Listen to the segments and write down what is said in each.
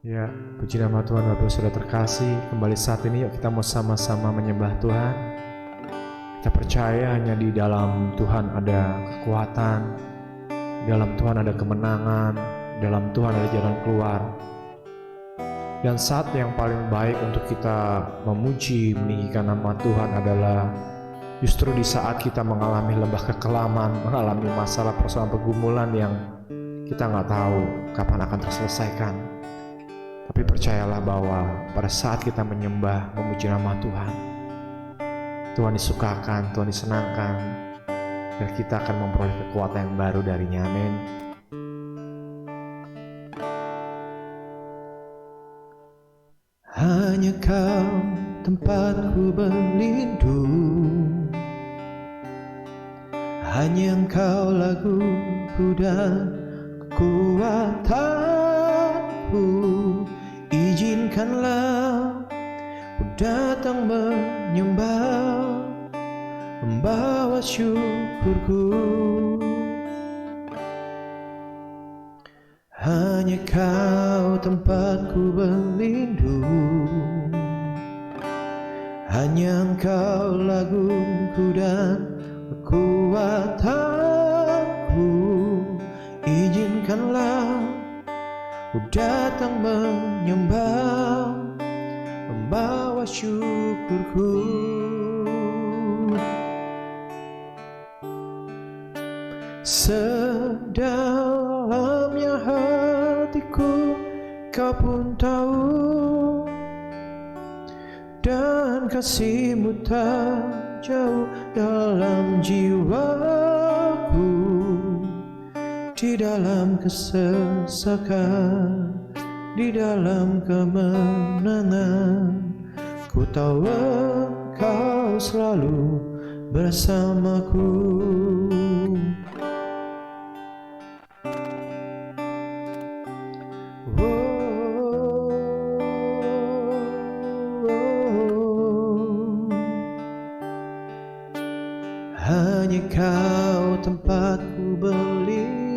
Ya, puji nama Tuhan Bapak sudah terkasih. Kembali saat ini yuk kita mau sama-sama menyembah Tuhan. Kita percaya hanya di dalam Tuhan ada kekuatan, di dalam Tuhan ada kemenangan, di dalam Tuhan ada jalan keluar. Dan saat yang paling baik untuk kita memuji, meninggikan nama Tuhan adalah justru di saat kita mengalami lembah kekelaman, mengalami masalah persoalan pergumulan yang kita nggak tahu kapan akan terselesaikan. Tapi percayalah bahwa pada saat kita menyembah, memuji nama Tuhan, Tuhan disukakan, Tuhan disenangkan, dan kita akan memperoleh kekuatan yang baru darinya. Amin. Hanya Kau tempatku berlindung, hanya Engkau laguku dan kekuatanku. Izinkanlah ku datang menyembah, membawa syukurku. Hanya Kau tempatku berlindung, hanya Engkau laguku dan kekuatanku. Izinkanlah ku datang menyembah, membawa syukurku. Sedalamnya hatiku Kau pun tahu, dan kasih-Mu tak jauh dalam jiwaku. Di dalam kesesakan, di dalam kemenangan, ku tahu Engkau selalu bersamaku. Hanya Kau tempatku berlindung,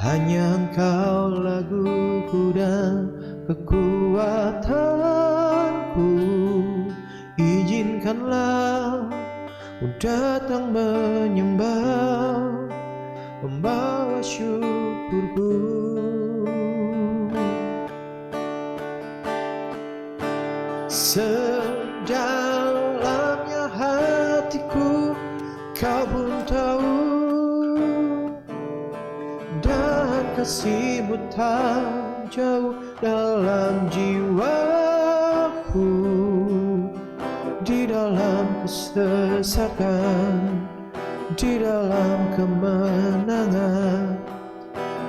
hanya Engkau laguku dan kekuatanku. Izinkanlah ku datang menyembah, membawa syukurku. Sedalamnya hatiku Kau pun tahu, dan kasih-Mu tak jauh dalam jiwaku. Di dalam kesesakan, di dalam kemenangan,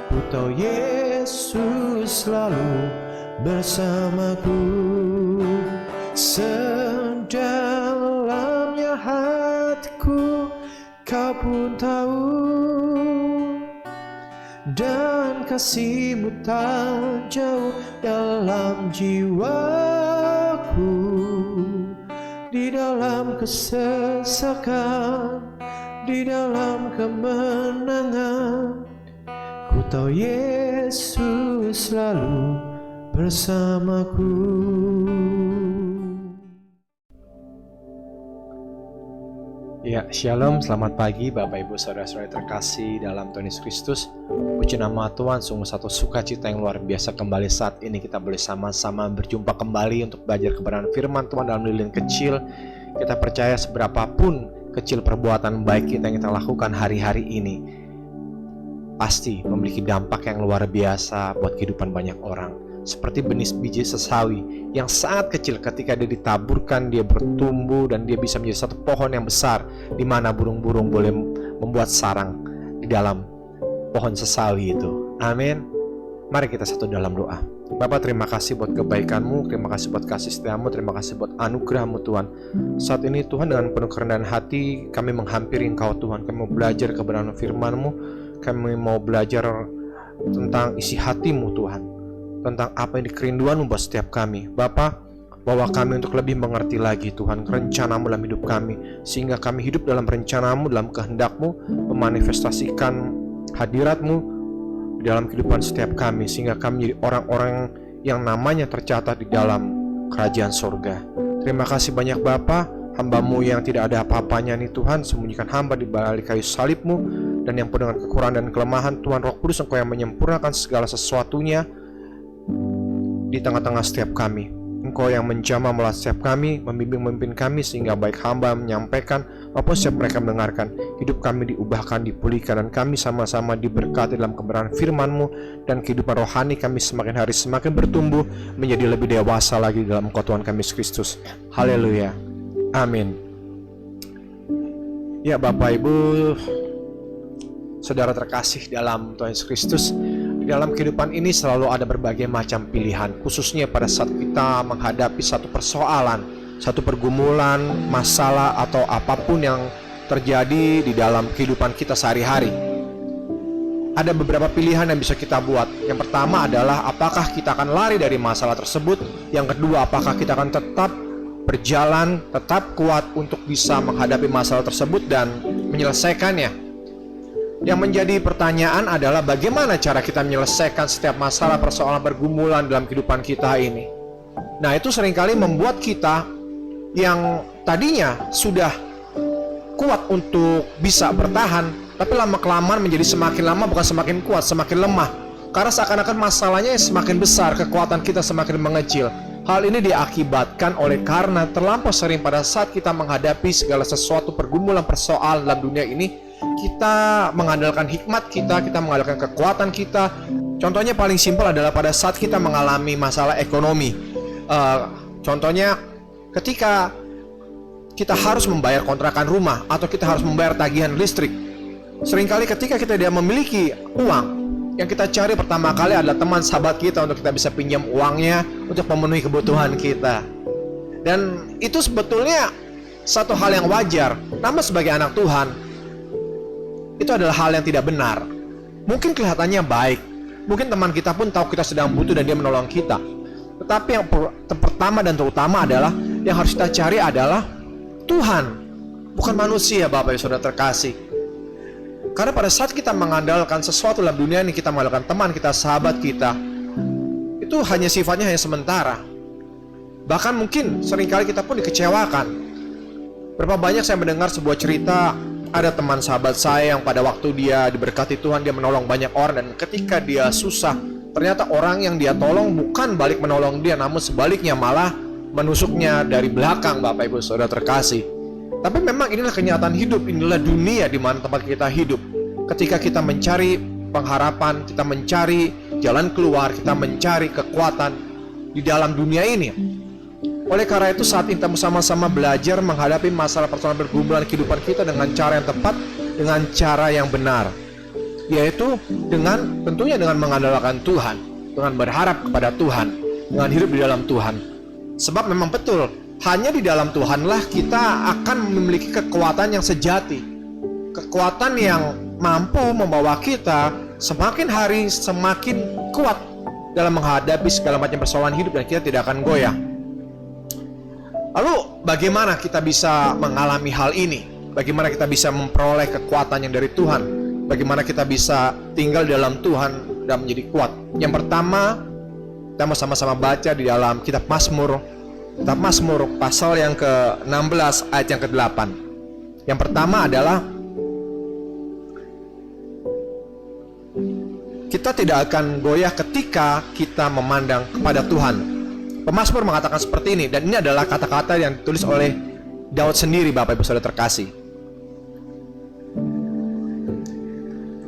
ku tahu Yesus selalu bersamaku. Sedalamnya hatiku Kau pun tahu, dan kasih-Mu tak jauh dalam jiwaku. Di dalam kesesakan, di dalam kemenangan, ku tahu Yesus selalu bersamaku. Ya, shalom, selamat pagi Bapak Ibu Saudara-saudara terkasih dalam Tuhan Yesus Kristus. Puji nama Tuhan, sungguh satu sukacita yang luar biasa kembali saat ini kita boleh sama-sama berjumpa kembali untuk belajar kebenaran firman Tuhan dalam lilin kecil. Kita percaya seberapapun kecil perbuatan baik kita yang kita lakukan hari-hari ini pasti memiliki dampak yang luar biasa buat kehidupan banyak orang. Seperti benih biji sesawi yang sangat kecil, ketika dia ditaburkan, dia bertumbuh dan dia bisa menjadi satu pohon yang besar, di mana burung-burung boleh membuat sarang di dalam pohon sesawi itu. Amin. Mari kita satu dalam doa. Bapa, terima kasih buat kebaikan-Mu, terima kasih buat kasih setia-Mu, terima kasih buat anugerah-Mu Tuhan. Saat ini Tuhan, dengan penuh kerendahan hati kami menghampiri Engkau Tuhan. Kami mau belajar kebenaran firman-Mu, kami mau belajar tentang isi hati-Mu Tuhan, tentang apa yang kerinduan-Mu buat setiap kami. Bapa, bawa kami untuk lebih mengerti lagi Tuhan rencana-Mu dalam hidup kami, sehingga kami hidup dalam rencana-Mu, dalam kehendak-Mu, memanifestasikan hadirat-Mu di dalam kehidupan setiap kami, sehingga kami menjadi orang-orang yang namanya tercatat di dalam kerajaan surga. Terima kasih banyak Bapa, hamba-Mu yang tidak ada apa-apanya nih Tuhan, sembunyikan hamba di balik kayu salib-Mu, dan yang penuh dengan kekurangan dan kelemahan, Tuhan Roh Kudus Engkau yang menyempurnakan segala sesuatunya di tengah-tengah setiap kami. Engkau yang menjamah melalui setiap kami, membimbing memimpin kami, sehingga baik hamba menyampaikan maupun setiap mereka mendengarkan, hidup kami diubahkan, dipulihkan, dan kami sama-sama diberkati dalam kebenaran firman-Mu, dan kehidupan rohani kami semakin hari semakin bertumbuh menjadi lebih dewasa lagi dalam Engkau Tuhan kami Yesus Kristus. Haleluya. Amin. Ya Bapak Ibu, saudara terkasih dalam Tuhan Yesus Kristus, di dalam kehidupan ini selalu ada berbagai macam pilihan, khususnya pada saat kita menghadapi satu persoalan, satu pergumulan, masalah, atau apapun yang terjadi di dalam kehidupan kita sehari-hari. Ada beberapa pilihan yang bisa kita buat. Yang pertama adalah apakah kita akan lari dari masalah tersebut. Yang kedua, apakah kita akan tetap berjalan, tetap kuat untuk bisa menghadapi masalah tersebut dan menyelesaikannya. Yang menjadi pertanyaan adalah bagaimana cara kita menyelesaikan setiap masalah, persoalan, pergumulan dalam kehidupan kita ini. Nah, itu seringkali membuat kita yang tadinya sudah kuat untuk bisa bertahan, tapi lama-kelamaan menjadi semakin lama bukan semakin kuat, semakin lemah. Karena seakan-akan masalahnya semakin besar, kekuatan kita semakin mengecil. Hal ini diakibatkan oleh karena terlampau sering pada saat kita menghadapi segala sesuatu pergumulan, persoalan dalam dunia ini, kita mengandalkan hikmat kita mengandalkan kekuatan kita. Contohnya paling simpel adalah pada saat kita mengalami masalah ekonomi. Contohnya ketika kita harus membayar kontrakan rumah atau kita harus membayar tagihan listrik. Seringkali ketika kita tidak memiliki uang, yang kita cari pertama kali adalah teman sahabat kita untuk kita bisa pinjam uangnya untuk memenuhi kebutuhan kita. Dan itu sebetulnya satu hal yang wajar. Namun sebagai anak Tuhan, itu adalah hal yang tidak benar. Mungkin kelihatannya baik, mungkin teman kita pun tahu kita sedang butuh dan dia menolong kita. Tetapi yang pertama dan terutama adalah yang harus kita cari adalah Tuhan, bukan manusia, Bapak Ibu Saudara terkasih. Karena pada saat kita mengandalkan sesuatu dalam dunia ini, kita mengandalkan teman kita, sahabat kita, itu hanya sifatnya hanya sementara. Bahkan mungkin seringkali kita pun dikecewakan. Berapa banyak saya mendengar sebuah cerita, ada teman sahabat saya yang pada waktu dia diberkati Tuhan, dia menolong banyak orang, dan ketika dia susah, ternyata orang yang dia tolong bukan balik menolong dia, namun sebaliknya malah menusuknya dari belakang, Bapak Ibu Saudara terkasih. Tapi memang inilah kenyataan hidup, inilah dunia di mana tempat kita hidup. Ketika kita mencari pengharapan, kita mencari jalan keluar, kita mencari kekuatan di dalam dunia ini. Oleh karena itu saat kita bersama-sama belajar menghadapi masalah persoalan pergumulan kehidupan kita dengan cara yang tepat, dengan cara yang benar, yaitu tentunya dengan mengandalkan Tuhan, dengan berharap kepada Tuhan, dengan hidup di dalam Tuhan. Sebab memang betul, hanya di dalam Tuhanlah kita akan memiliki kekuatan yang sejati, kekuatan yang mampu membawa kita semakin hari semakin kuat dalam menghadapi segala macam persoalan hidup, dan kita tidak akan goyah. Lalu bagaimana kita bisa mengalami hal ini? Bagaimana kita bisa memperoleh kekuatan yang dari Tuhan? Bagaimana kita bisa tinggal di dalam Tuhan dan menjadi kuat? Yang pertama, kita mau sama-sama baca di dalam kitab Mazmur. Kitab Mazmur pasal yang ke-16 ayat yang ke-8. Yang pertama adalah kita tidak akan goyah ketika kita memandang kepada Tuhan. Pemazmur mengatakan seperti ini, dan ini adalah kata-kata yang ditulis oleh Daud sendiri, Bapak Ibu Saudara terkasih.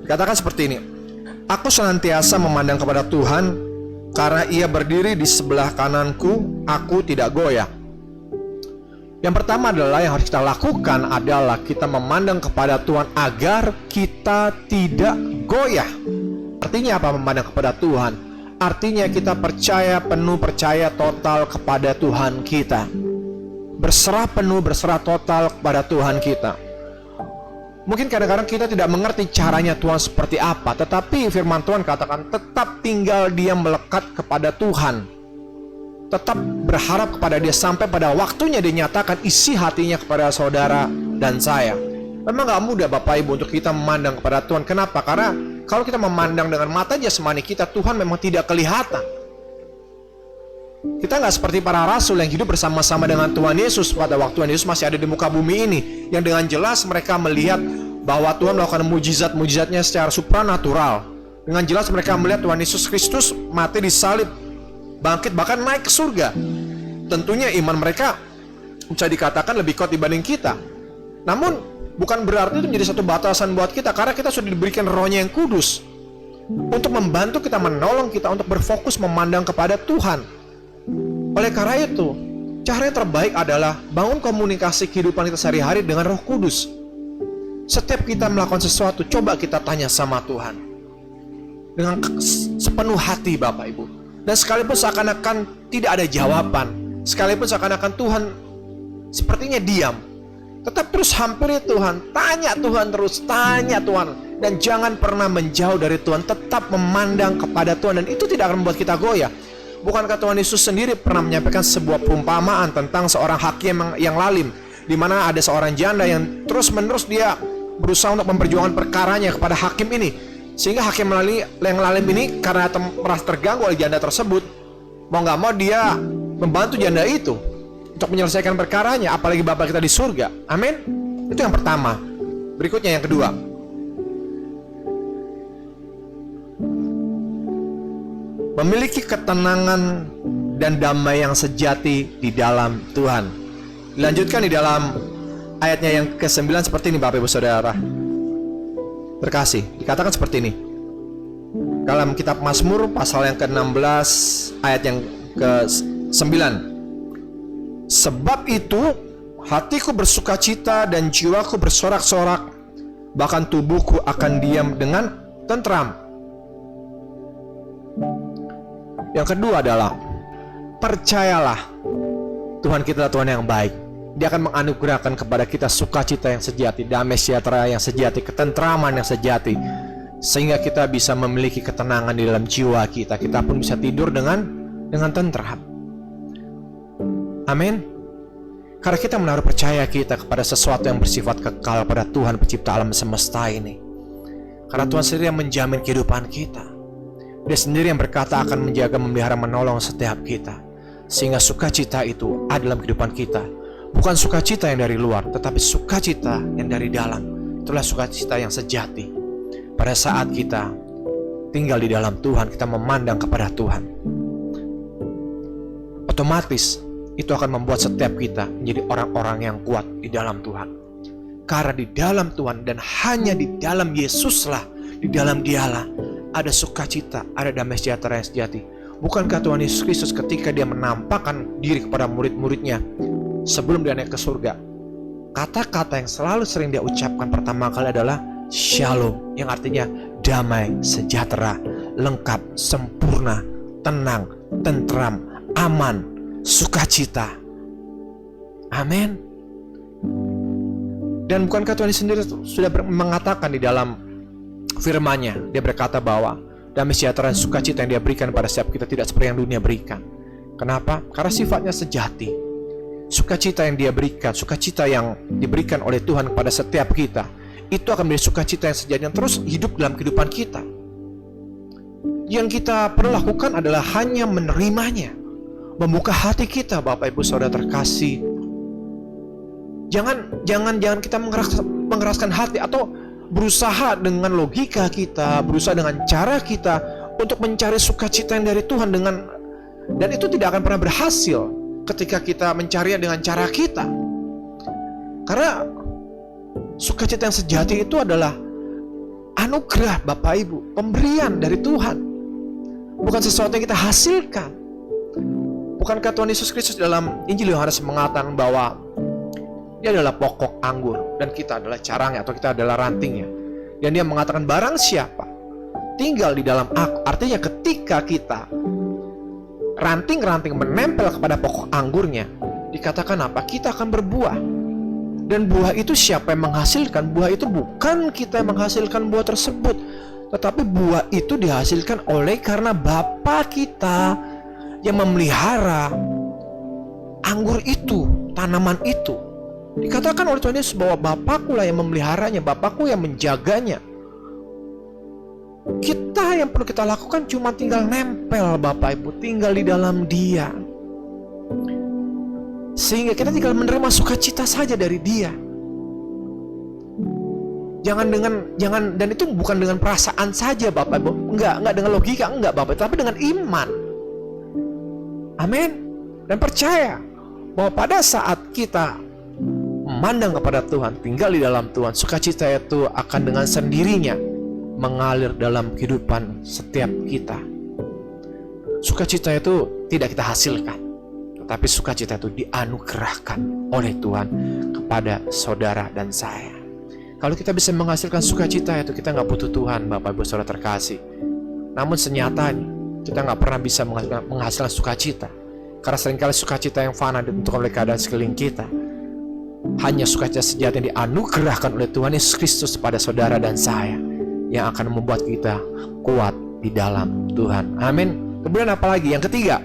Dikatakan seperti ini: Aku senantiasa memandang kepada Tuhan, karena Ia berdiri di sebelah kananku, aku tidak goyah. Yang pertama adalah yang harus kita lakukan adalah kita memandang kepada Tuhan agar kita tidak goyah. Artinya apa memandang kepada Tuhan? Artinya kita percaya penuh, percaya total kepada Tuhan kita. Berserah penuh, berserah total kepada Tuhan kita. Mungkin kadang-kadang kita tidak mengerti caranya Tuhan seperti apa, tetapi firman Tuhan katakan tetap tinggal diam melekat kepada Tuhan. Tetap berharap kepada Dia sampai pada waktunya Dia nyatakan isi hatinya kepada saudara dan saya. Memang gak mudah Bapak Ibu untuk kita memandang kepada Tuhan. Kenapa? Karena Kalau kita memandang dengan mata jasmani kita, Tuhan memang tidak kelihatan. Kita nggak seperti para rasul yang hidup bersama-sama dengan Tuhan Yesus pada waktu Tuhan Yesus masih ada di muka bumi ini, yang dengan jelas mereka melihat bahwa Tuhan melakukan mujizat-mujizatnya secara supranatural. Dengan jelas mereka melihat Tuhan Yesus Kristus mati disalib, bangkit, bahkan naik ke surga. Tentunya iman mereka bisa dikatakan lebih kuat dibanding kita. Namun bukan berarti itu menjadi satu batasan buat kita, karena kita sudah diberikan Roh-Nya yang kudus untuk membantu kita, menolong kita untuk berfokus memandang kepada Tuhan. Oleh karena itu, cara yang terbaik adalah bangun komunikasi kehidupan kita sehari-hari dengan Roh Kudus. Setiap kita melakukan sesuatu, coba kita tanya sama Tuhan dengan sepenuh hati, Bapak Ibu. Dan sekalipun seakan-akan tidak ada jawaban, sekalipun seakan-akan Tuhan sepertinya diam, tetap terus hampiri Tuhan, tanya Tuhan terus, tanya Tuhan. Dan jangan pernah menjauh dari Tuhan, tetap memandang kepada Tuhan. Dan itu tidak akan membuat kita goyah. Bukankah Tuhan Yesus sendiri pernah menyampaikan sebuah perumpamaan tentang seorang hakim yang lalim, di mana ada seorang janda yang terus-menerus dia berusaha untuk memperjuangkan perkaranya kepada hakim ini, sehingga hakim yang lalim ini karena merasa terganggu oleh janda tersebut, mau nggak mau dia membantu janda itu untuk menyelesaikan perkaranya, apalagi Bapa kita di surga. Amin. Itu yang pertama. Berikutnya yang kedua, memiliki ketenangan dan damai yang sejati di dalam Tuhan. Dilanjutkan di dalam ayatnya yang ke-9 seperti ini, Bapak Ibu Saudara terkasih. Dikatakan seperti ini dalam kitab Mazmur pasal yang ke-16 ayat yang ke-9. Sebab itu hatiku bersukacita dan jiwaku bersorak-sorak, bahkan tubuhku akan diam dengan tentram. Yang kedua adalah percayalah, Tuhan kita Tuhan yang baik. Dia akan menganugerahkan kepada kita sukacita yang sejati, damai sejahtera yang sejati, ketentraman yang sejati, sehingga kita bisa memiliki ketenangan di dalam jiwa kita. Kita pun bisa tidur dengan tentram. Amin. Karena kita menaruh percaya kita kepada sesuatu yang bersifat kekal, pada Tuhan pencipta alam semesta ini. Karena Tuhan sendiri yang menjamin kehidupan kita. Dia sendiri yang berkata akan menjaga, memelihara, menolong setiap kita. Sehingga sukacita itu ada dalam kehidupan kita. Bukan sukacita yang dari luar, tetapi sukacita yang dari dalam. Itulah sukacita yang sejati. Pada saat kita tinggal di dalam Tuhan, kita memandang kepada Tuhan, otomatis itu akan membuat setiap kita menjadi orang-orang yang kuat di dalam Tuhan. Karena di dalam Tuhan dan hanya di dalam Yesuslah, di dalam Dialah ada sukacita, ada damai sejahtera yang sejati. Bukankah Tuhan Yesus Kristus ketika dia menampakkan diri kepada murid-muridnya sebelum dia naik ke surga, kata-kata yang selalu sering dia ucapkan pertama kali adalah Shalom, yang artinya damai, sejahtera, lengkap, sempurna, tenang, tentram, aman, sukacita. Amin. Dan bukankah Tuhan sendiri sudah mengatakan di dalam firman-Nya, dia berkata bahwa damai sejahtera dan sukacita yang dia berikan pada setiap kita tidak seperti yang dunia berikan. Kenapa? Karena sifatnya sejati. Sukacita yang dia berikan, sukacita yang diberikan oleh Tuhan kepada setiap kita, itu akan menjadi sukacita yang sejati yang terus hidup dalam kehidupan kita. Yang kita perlu lakukan adalah hanya menerimanya, membuka hati kita, Bapak Ibu Saudara terkasih. Jangan kita mengeraskan hati atau berusaha dengan logika kita, berusaha dengan cara kita untuk mencari sukacita yang dari Tuhan dan itu tidak akan pernah berhasil ketika kita mencarinya dengan cara kita. Karena sukacita yang sejati itu adalah anugerah, Bapak Ibu, pemberian dari Tuhan, bukan sesuatu yang kita hasilkan. Bukankah Tuhan Yesus Kristus dalam Injil Yohanes mengatakan bahwa Dia adalah pokok anggur dan kita adalah carangnya atau kita adalah rantingnya. Dan Dia mengatakan barang siapa tinggal di dalam aku, artinya ketika kita ranting-ranting menempel kepada pokok anggurnya, dikatakan apa? Kita akan berbuah. Dan buah itu siapa yang menghasilkan? Buah itu bukan kita yang menghasilkan buah tersebut, tetapi buah itu dihasilkan oleh karena Bapa kita yang memelihara anggur itu, tanaman itu. Dikatakan oleh Tuhan Yesus bahwa Bapakku lah yang memeliharanya, Bapakku yang menjaganya. Kita yang perlu kita lakukan cuma tinggal nempel Bapak Ibu, tinggal di dalam Dia. Sehingga kita tinggal menerima sukacita saja dari Dia. Jangan dan itu bukan dengan perasaan saja Bapak Ibu. Enggak dengan logika, enggak Bapak Ibu, tapi dengan iman. Amin. Dan percaya bahwa pada saat kita memandang kepada Tuhan, tinggal di dalam Tuhan, sukacita itu akan dengan sendirinya mengalir dalam kehidupan setiap kita. Sukacita itu tidak kita hasilkan, tetapi sukacita itu dianugerahkan oleh Tuhan kepada saudara dan saya. Kalau kita bisa menghasilkan sukacita itu, kita nggak butuh Tuhan, Bapak Ibu Saudara terkasih. Namun senyatanya kita nggak pernah bisa menghasilkan sukacita, karena seringkali sukacita yang fana ditentukan oleh keadaan sekeliling kita. Hanya sukacita sejati yang dianugerahkan oleh Tuhan Yesus Kristus kepada saudara dan saya, yang akan membuat kita kuat di dalam Tuhan. Amin. Kemudian apa lagi? Yang ketiga,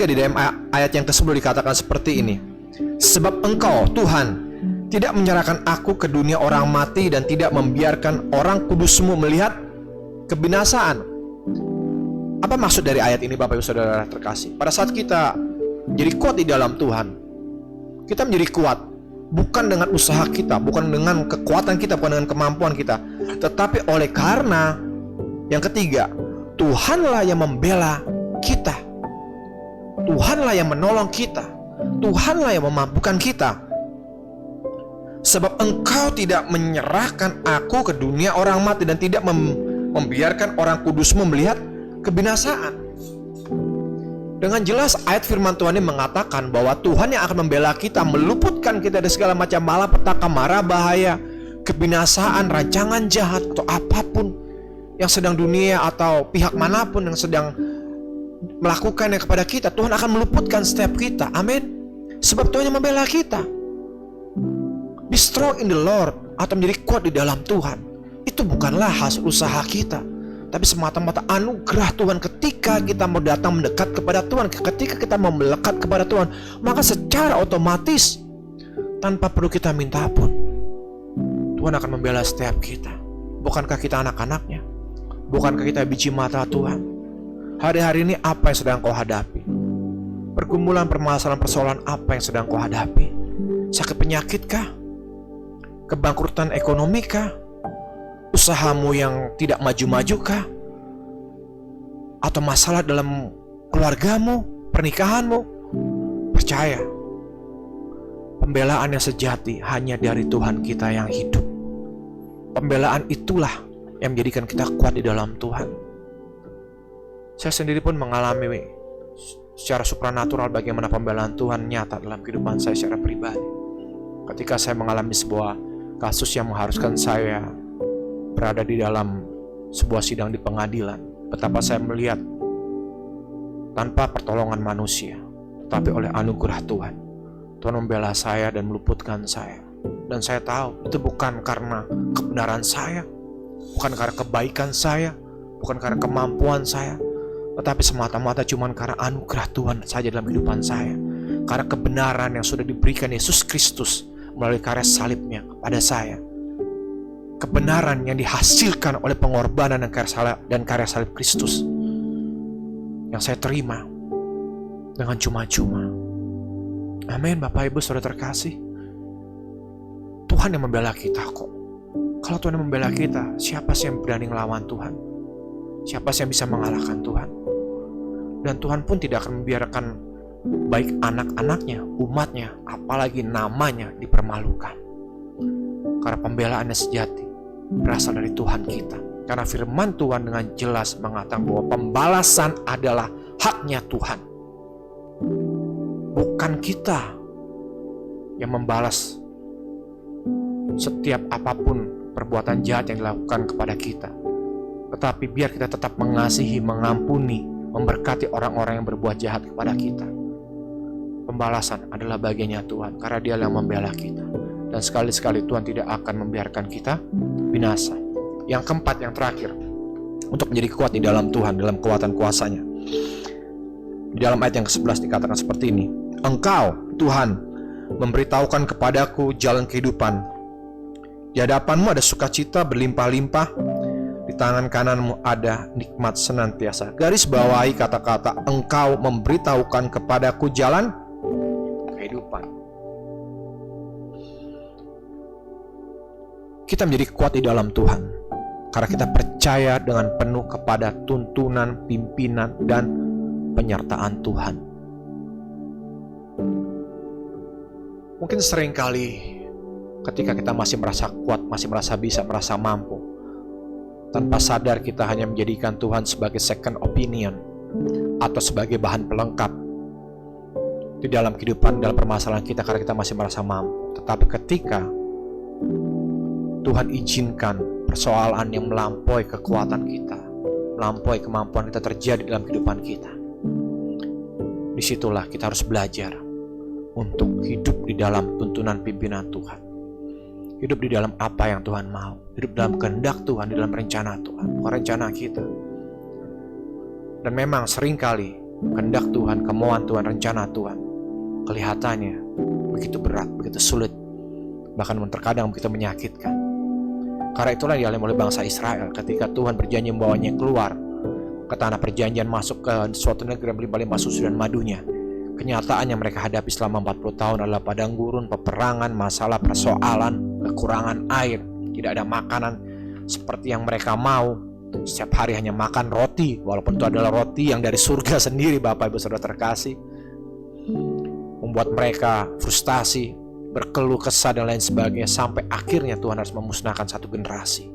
di dalam ayat yang ke-10 dikatakan seperti ini. Sebab Engkau, Tuhan, tidak menyerahkan aku ke dunia orang mati dan tidak membiarkan orang kudus-Mu melihat kebinasaan. Apa maksud dari ayat ini Bapak Ibu Saudara terkasih? Pada saat kita menjadi kuat di dalam Tuhan, kita menjadi kuat bukan dengan usaha kita, bukan dengan kekuatan kita, bukan dengan kemampuan kita, tetapi oleh karena yang ketiga, Tuhanlah yang membela kita. Tuhanlah yang menolong kita. Tuhanlah yang memampukan kita. Sebab Engkau tidak menyerahkan aku ke dunia orang mati dan tidak membiarkan orang kudus-Mu melihat kebinasaan. Dengan jelas ayat firman Tuhan ini mengatakan bahwa Tuhan yang akan membela kita, meluputkan kita dari segala macam malapetaka, mara bahaya, kebinasaan, rancangan jahat, atau apapun yang sedang dunia atau pihak manapun yang sedang melakukannya kepada kita. Tuhan akan meluputkan setiap kita. Amin. Sebab Tuhan yang membela kita. Be strong in the Lord, atau menjadi kuat di dalam Tuhan, itu bukanlah hasil usaha kita, tapi semata-mata anugerah Tuhan. Ketika kita mau datang mendekat kepada Tuhan, ketika kita mau melekat kepada Tuhan, maka secara otomatis tanpa perlu kita minta pun, Tuhan akan membela setiap kita. Bukankah kita anak-anaknya? Bukankah kita biji mata Tuhan? Hari-hari ini apa yang sedang kau hadapi? Pergumulan, permasalahan, persoalan apa yang sedang kau hadapi? Sakit penyakit kah? Kebangkrutan ekonomi kah? Usahamu yang tidak maju-maju kah? Atau masalah dalam keluargamu, pernikahanmu? Percaya, pembelaan yang sejati hanya dari Tuhan kita yang hidup. Pembelaan itulah yang menjadikan kita kuat di dalam Tuhan. Saya sendiri pun mengalami secara supranatural bagaimana pembelaan Tuhan nyata dalam kehidupan saya secara pribadi. Ketika saya mengalami sebuah kasus yang mengharuskan saya berada di dalam sebuah sidang di pengadilan, betapa saya melihat tanpa pertolongan manusia, tetapi oleh anugerah Tuhan, Tuhan membela saya dan meluputkan saya. Dan saya tahu itu bukan karena kebenaran saya, bukan karena kebaikan saya, bukan karena kemampuan saya, tetapi semata-mata cuma karena anugerah Tuhan saja dalam kehidupan saya. Karena kebenaran yang sudah diberikan Yesus Kristus melalui karya salibnya kepada saya. Kebenaran yang dihasilkan oleh pengorbanan dan karya salib Kristus, yang saya terima dengan cuma-cuma. Amin. Bapak Ibu Saudara terkasih, Tuhan yang membela kita kok. Kalau Tuhan yang membela kita, siapa sih yang berani melawan Tuhan? Siapa sih yang bisa mengalahkan Tuhan? Dan Tuhan pun tidak akan membiarkan baik anak-anaknya, umatnya, apalagi namanya dipermalukan. Karena pembelaannya sejati berasal dari Tuhan kita. Karena firman Tuhan dengan jelas mengatakan bahwa pembalasan adalah haknya Tuhan. Bukan kita yang membalas setiap apapun perbuatan jahat yang dilakukan kepada kita. Tetapi biar kita tetap mengasihi, mengampuni, memberkati orang-orang yang berbuat jahat kepada kita. Pembalasan adalah bagiannya Tuhan, karena Dia yang membela kita. Dan sekali-sekali Tuhan tidak akan membiarkan kita binasa. Yang keempat, yang terakhir, untuk menjadi kuat di dalam Tuhan, dalam kekuatan kuasa-Nya. Di dalam ayat yang ke-11 dikatakan seperti ini. Engkau, Tuhan, memberitahukan kepadaku jalan kehidupan. Di hadapanmu ada sukacita berlimpah-limpah, di tangan kananmu ada nikmat senantiasa. Garis bawahi kata-kata, engkau memberitahukan kepadaku jalan kehidupan. Kita menjadi kuat di dalam Tuhan karena kita percaya dengan penuh kepada tuntunan, pimpinan, dan penyertaan Tuhan. Mungkin seringkali ketika kita masih merasa kuat, masih merasa bisa, merasa mampu, tanpa sadar kita hanya menjadikan Tuhan sebagai second opinion atau sebagai bahan pelengkap di dalam kehidupan, dalam permasalahan kita karena kita masih merasa mampu. Tetapi ketika Tuhan izinkan persoalan yang melampaui kekuatan kita, melampaui kemampuan kita terjadi dalam kehidupan kita, disitulah kita harus belajar untuk hidup di dalam tuntunan pimpinan Tuhan. Hidup di dalam apa yang Tuhan mau. Hidup dalam kehendak Tuhan, di dalam rencana Tuhan, bukan rencana kita. Dan memang seringkali kehendak Tuhan, kemauan Tuhan, rencana Tuhan kelihatannya begitu berat, begitu sulit, bahkan terkadang begitu menyakitkan. Karena itulah yang dialami oleh bangsa Israel ketika Tuhan berjanji membawanya keluar ke tanah perjanjian, masuk ke suatu negeri yang berlimpah-limpah susu dan madunya. Kenyataan yang mereka hadapi selama 40 tahun adalah padang gurun, peperangan, masalah, persoalan, kekurangan air, tidak ada makanan seperti yang mereka mau. Setiap hari hanya makan roti, walaupun itu adalah roti yang dari surga sendiri, Bapak Ibu Saudara terkasih. Membuat mereka frustasi, berkeluh kesah dan lain sebagainya, sampai akhirnya Tuhan harus memusnahkan satu generasi.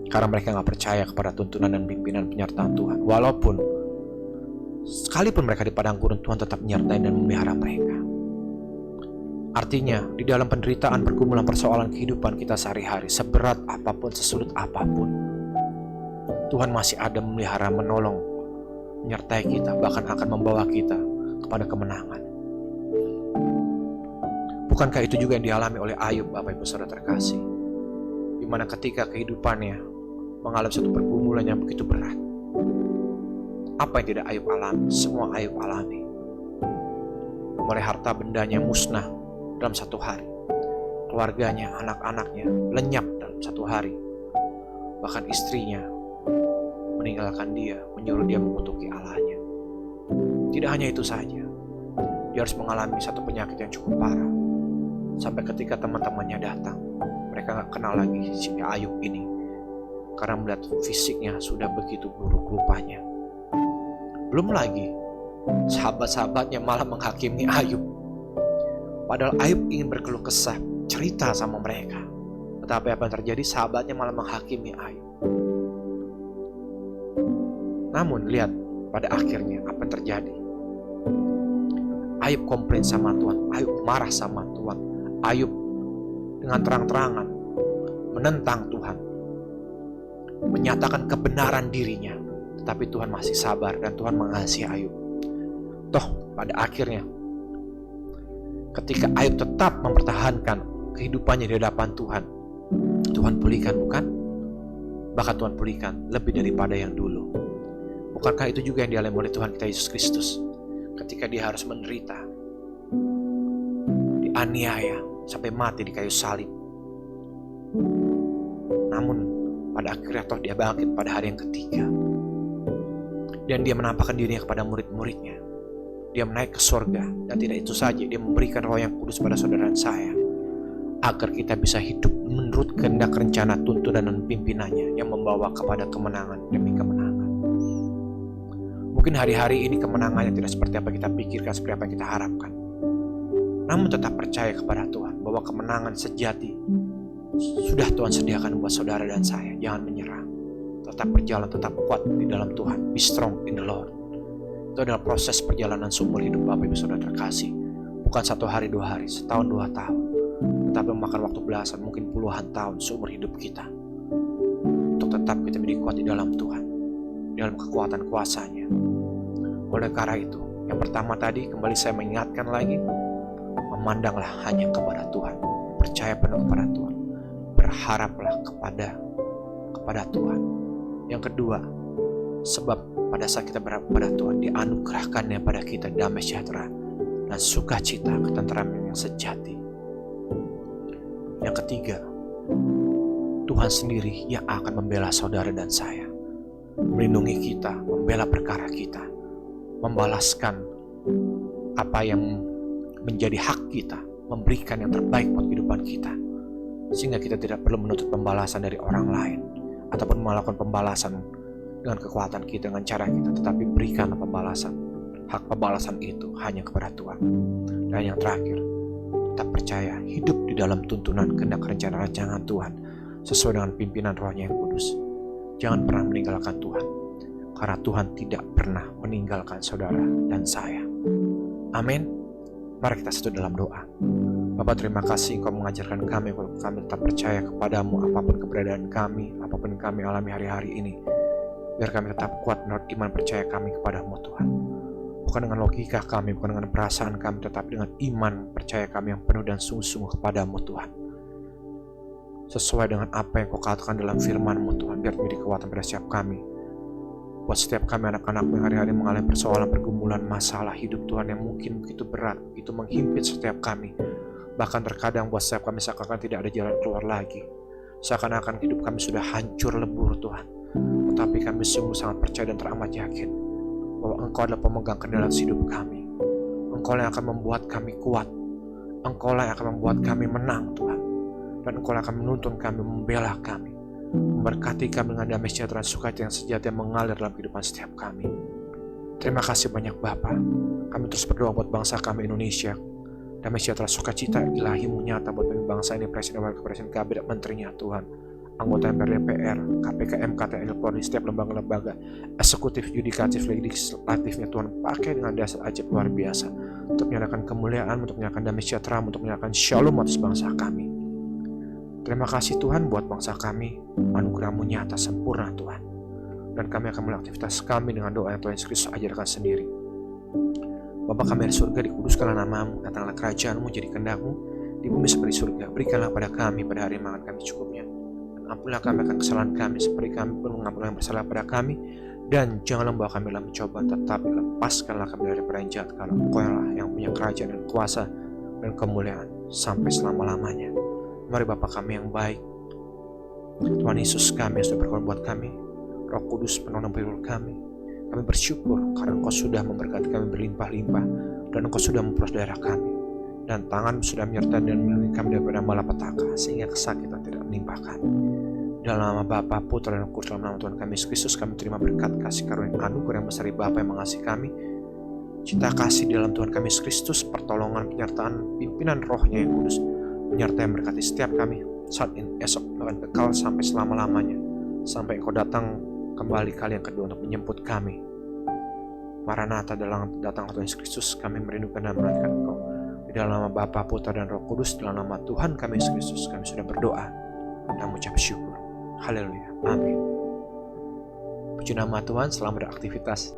Karena mereka gak percaya kepada tuntunan dan pimpinan penyertaan Tuhan. Walaupun sekalipun mereka di padang gurun, Tuhan tetap menyertai dan memelihara mereka. Artinya, di dalam penderitaan, pergumulan, persoalan kehidupan kita sehari-hari, seberat apapun, sesulit apapun, Tuhan masih ada memelihara, menolong, menyertai kita, bahkan akan membawa kita kepada kemenangan. Bukankah itu juga yang dialami oleh Ayub, Bapak Ibu Saudara terkasih? Di mana ketika kehidupannya mengalami satu pergumulan yang begitu berat, apa yang tidak Ayub alami? Semua Ayub alami. Mulai harta bendanya musnah dalam satu hari, keluarganya, anak-anaknya lenyap dalam satu hari, bahkan istrinya meninggalkan dia, menyuruh dia mengutuki Allahnya. Tidak hanya itu saja, dia harus mengalami satu penyakit yang cukup parah, sampai ketika teman-temannya datang, mereka gak kenal lagi si Ayub ini, karena melihat fisiknya sudah begitu buruk rupanya. Belum lagi sahabat-sahabatnya malah menghakimi Ayub. Padahal Ayub ingin berkeluh kesah, cerita sama mereka. Tetapi apa yang terjadi? Sahabatnya malah menghakimi Ayub. Namun lihat pada akhirnya apa yang terjadi. Ayub komplain sama Tuhan, Ayub marah sama Tuhan, Ayub dengan terang-terangan menentang Tuhan, menyatakan kebenaran dirinya. Tetapi Tuhan masih sabar dan Tuhan mengasihi Ayub. Toh pada akhirnya ketika Ayub tetap mempertahankan kehidupannya di hadapan Tuhan, Tuhan pulihkan, bukan? Bahkan Tuhan pulihkan lebih daripada yang dulu. Bukankah itu juga yang dialami oleh Tuhan kita Yesus Kristus ketika dia harus menderita, dianiaya sampai mati di kayu salib. Namun pada akhirnya toh dia bangkit pada hari yang ketiga. Dan dia menampakkan dirinya kepada murid-muridnya. Dia menaik ke surga. Dan tidak itu saja, dia memberikan Roh yang kudus pada saudara dan saya, agar kita bisa hidup menurut kehendak, rencana, tuntunan dan pimpinannya yang membawa kepada kemenangan demi kemenangan. Mungkin hari-hari ini kemenangannya tidak seperti apa kita pikirkan, seperti apa yang kita harapkan. Namun tetap percaya kepada Tuhan bahwa kemenangan sejati sudah Tuhan sediakan buat saudara dan saya. Jangan menyerah. Tetap berjalan, tetap kuat di dalam Tuhan. Be strong in the Lord. Itu adalah proses perjalanan seumur hidup Bapak Ibu Saudara terkasih. Bukan 1 hari, 2 hari, setahun, 2 tahun. Tetapi memakan waktu belasan, mungkin puluhan tahun seumur hidup kita. Untuk tetap kita menjadi kuat di dalam Tuhan, di dalam kekuatan kuasa-Nya. Oleh karena itu, yang pertama tadi kembali saya mengingatkan lagi, memandanglah hanya kepada Tuhan. Percaya penuh kepada Tuhan. Berharaplah kepada Tuhan. Yang kedua, sebab pada saat kita berharap pada Tuhan, dianugerahkannya pada kita damai sejahtera dan sukacita, ketenteraman yang sejati. Yang ketiga, Tuhan sendiri yang akan membela saudara dan saya, melindungi kita, membela perkara kita, membalaskan apa yang menjadi hak kita, memberikan yang terbaik buat kehidupan kita, sehingga kita tidak perlu menuntut pembalasan dari orang lain ataupun melakukan pembalasan dengan kekuatan kita, dengan cara kita, tetapi berikan pembalasan. Hak pembalasan itu hanya kepada Tuhan. Dan yang terakhir, tetap percaya, hidup di dalam tuntunan kehendak rencana rancangan Tuhan sesuai dengan pimpinan Roh-Nya yang kudus. Jangan pernah meninggalkan Tuhan, karena Tuhan tidak pernah meninggalkan saudara dan saya. Amin. Mari kita satu dalam doa. Bapa, terima kasih Engkau mengajarkan kami untuk kami tetap percaya kepadamu apapun keberadaan kami, apapun yang kami alami hari-hari ini. Biar kami tetap kuat menurut iman percaya kami kepadamu Tuhan. Bukan dengan logika kami, bukan dengan perasaan kami, tetapi dengan iman percaya kami yang penuh dan sungguh-sungguh kepadamu Tuhan. Sesuai dengan apa yang Kau katakan dalam firman-Mu Tuhan, biar menjadi kekuatan pada setiap kami. Buat setiap kami anak-anak yang hari-hari mengalami persoalan, pergumulan, masalah hidup Tuhan yang mungkin begitu berat, itu menghimpit setiap kami. Bahkan terkadang buat setiap kami seakan-akan tidak ada jalan keluar lagi. Seakan-akan hidup kami sudah hancur lebur Tuhan. Tetapi kami sungguh sangat percaya dan teramat yakin bahwa Engkau adalah pemegang kendali hidup kami. Engkau yang akan membuat kami kuat. Engkau yang akan membuat kami menang Tuhan. Dan Engkau yang akan menuntun kami, membela kami, memberkati kami dengan damai sejahtera dan sukacita yang sejati yang mengalir dalam kehidupan setiap kami. Terima kasih banyak Bapa. Kami terus berdoa buat bangsa kami Indonesia. Damai sejahtera sukacita ilahi-Mu nyata buat bangsa ini, Presiden, Wakil Presiden, Kabinet, Menterinya Tuhan, anggota MPR, DPR, KPK, MK, TNI, Polri, setiap lembaga-lembaga eksekutif, yudikatif, legislatifnya Tuhan, pakai dengan dasar ajaib luar biasa untuk menyatakan kemuliaan, untuk menyatakan damai sejahtera, untuk menyatakan shalom atas bangsa kami. Terima kasih Tuhan buat bangsa kami, anugerah-Mu nyata sempurna Tuhan. Dan kami akan mulai aktivitas kami dengan doa yang Tuhan Yesus Kristus ajarkan sendiri. Bapa kami di surga, dikuduskanlah nama-Mu, datanglah kerajaan-Mu, jadi kehendak-Mu di bumi seperti surga. Berikanlah pada kami pada hari makan kami cukupnya. Dan ampunilah kami akan kesalahan kami, seperti kami pun mengampuni yang bersalah pada kami. Dan janganlah membawa kami dalam pencobaan, tetapi lepaskanlah kami dari yang jahat, karena Engkau yang punya kerajaan dan kuasa dan kemuliaan sampai selama-lamanya. Mari Bapa kami yang baik, Tuhan Yesus kami yang sudah berkorban buat kami, Roh Kudus penolong penyuluh kami. Kami bersyukur karena Engkau sudah memberkati kami berlimpah-limpah, dan Engkau sudah memperoleh daerah kami, dan tangan sudah menyertai dan melindungi kami daripada malapetaka, sehingga kesakitan tidak menimpa kami. Dalam nama Bapa, Putra dan Roh Kudus, dalam nama Tuhan kami Yesus Kristus, kami terima berkat, kasih karunia, anugerah yang besar dari Bapa yang mengasihi kami, cinta kasih di dalam Tuhan kami Yesus Kristus, pertolongan, penyertaan, pimpinan Roh-Nya yang kudus, menyertai memberkati setiap kami saat ini, esok, bahkan kekal sampai selama-lamanya, sampai Engkau datang kembali kali yang kedua untuk menjemput kami. Maranatha, dalam datang Tuhan Yesus Kristus, kami merindukan dan menantikan Engkau. Di dalam nama Bapa, Putra dan Roh Kudus, dalam nama Tuhan kami Yesus Kristus, kami sudah berdoa dan mengucap syukur. Haleluya. Amin. Puji nama Tuhan, selamat beraktivitas.